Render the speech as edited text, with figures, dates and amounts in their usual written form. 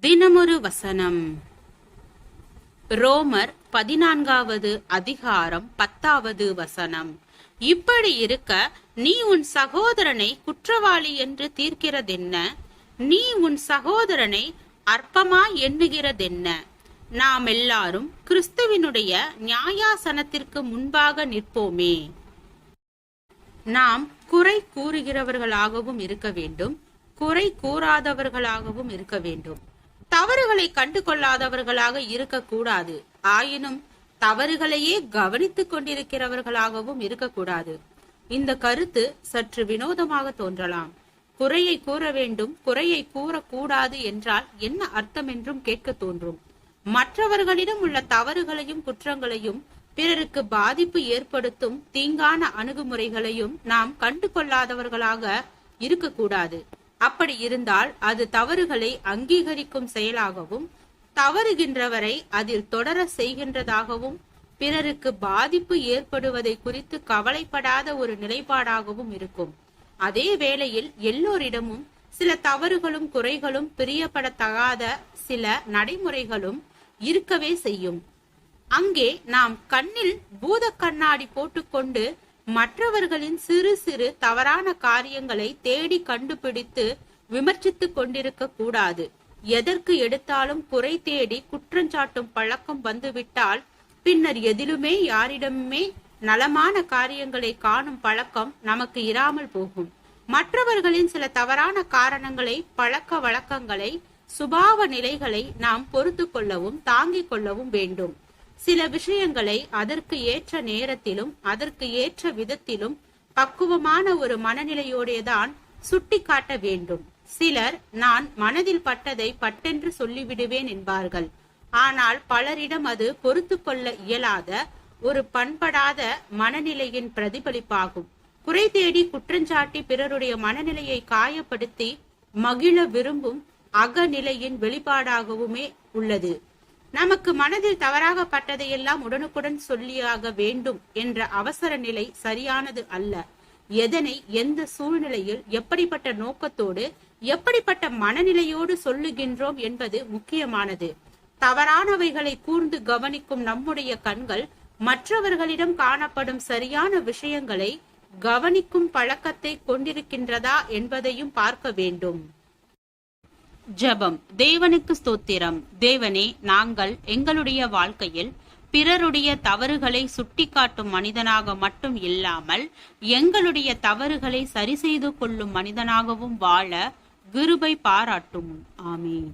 தினமொரு வசனம். ரோமர் 14வது அதிகாரம் 10வது வசனம். இப்படி இருக்க, நீ உன் சகோதரனை குற்றவாளி என்று தீர்க்கிறதென்ன? நீ உன் சகோதரனை அற்பமாய் எண்ணுகிறதென்ன? நாம் எல்லாரும் கிறிஸ்துவினுடைய நியாயாசனத்திற்கு முன்பாக நிற்போமே. நாம் குறை கூறுகிறவர்களாகவும் இருக்க வேண்டும், குறை கூறாதவர்களாகவும் இருக்க வேண்டும். தவறுகளை கண்டு கொள்ளாதவர்களாக இருக்கக்கூடாது. ஆயினும் தவறுகளையே கவனித்துக் கொண்டிருக்கிறவர்களாகவும் இருக்கக்கூடாது. இந்த கருத்து சற்று வினோதமாக தோன்றலாம். குறையை கூற வேண்டும், குறையை கூறக்கூடாது என்றால் என்ன அர்த்தம் என்றும் கேட்க தோன்றும். மற்றவர்களிடம் உள்ள தவறுகளையும் குற்றங்களையும், பிறருக்கு பாதிப்பு ஏற்படுத்தும் தீங்கான அணுகுமுறைகளையும் நாம் கண்டு கொள்ளாதவர்களாக இருக்கக்கூடாது. அப்படி இருந்தால் அது தவறுகளை அங்கீகரிக்கும் செயலாகவும், தவறுகின்றவரை அதில் தொடர செய்கின்றதாகவும், பிறருக்கு பாதிப்பு ஏற்படுவதை குறித்து கவலைப்படாத ஒரு நிலைப்பாடாகவும் இருக்கும். அதே வேளையில் எல்லோரிடமும் சில தவறுகளும் குறைகளும், பிரியப்படத்தகாத சில நடைமுறைகளும் இருக்கவே செய்யும். அங்கே நாம் கண்ணில் பூத கண்ணாடி போட்டுக்கொண்டு மற்றவர்களின் சிறு சிறு தவறான காரியங்களை தேடி கண்டுபிடித்து விமர்சித்துக் கொண்டிருக்க கூடாது. எதற்கு எடுத்தாலும் குறை தேடி குற்றஞ்சாட்டும் பழக்கம் வந்துவிட்டால் பின்னர் எதிலுமே யாரிடமுமே நலமான காரியங்களை காணும் பழக்கம் நமக்கு இராமல் போகும். மற்றவர்களின் சில தவறான காரணங்களை, பழக்க வழக்கங்களை, சுபாவ நிலைகளை நாம் பொறுத்து கொள்ளவும் தாங்கிக் கொள்ளவும் வேண்டும். சில விஷயங்களை அதற்கு ஏற்ற நேரத்திலும் அதற்கு ஏற்ற விதத்திலும் பக்குவமான ஒரு மனநிலையோடேதான் சுட்டி காட்ட வேண்டும். சிலர் நான் மனதில் பட்டதை பட்டென்று சொல்லிவிடுவேன் என்பார்கள். ஆனால் பலரிடம் அது பொறுத்து கொள்ள இயலாத ஒரு பண்படாத மனநிலையின் பிரதிபலிப்பாகும். குறை தேடி குற்றஞ்சாட்டி பிறருடைய மனநிலையை காயப்படுத்தி மகிழ விரும்பும் அகநிலையின் வெளிப்பாடாகவுமே உள்ளது. நமக்கு மனதில் தவறாக பட்டதையெல்லாம் உடனுக்குடன் சொல்லியாக வேண்டும் என்ற அவசர நிலை சரியானது அல்ல. எதனை, எந்த சூழ்நிலையில், எப்படிப்பட்ட நோக்கத்தோடு, எப்படிப்பட்ட மனநிலையோடு சொல்லுகின்றோம் என்பது முக்கியமானது. தவறானவைகளை கூர்ந்து கவனிக்கும் நம்முடைய கண்கள் மற்றவர்களிடம் காணப்படும் சரியான விஷயங்களை கவனிக்கும் பழக்கத்தை கொண்டிருக்கின்றதா என்பதையும் பார்க்க வேண்டும். ஜெபம். தேவனுக்கு ஸ்தோத்திரம். தேவனே, நாங்கள் எங்களுடைய வாழ்க்கையில் பிறருடைய தவறுகளை சுட்டிக்காட்டும் மனிதனாக மட்டும் இல்லாமல் எங்களுடைய தவறுகளை சரி செய்து கொள்ளும் மனிதனாகவும் வாழ கிருபை பாராட்டும். ஆமென்.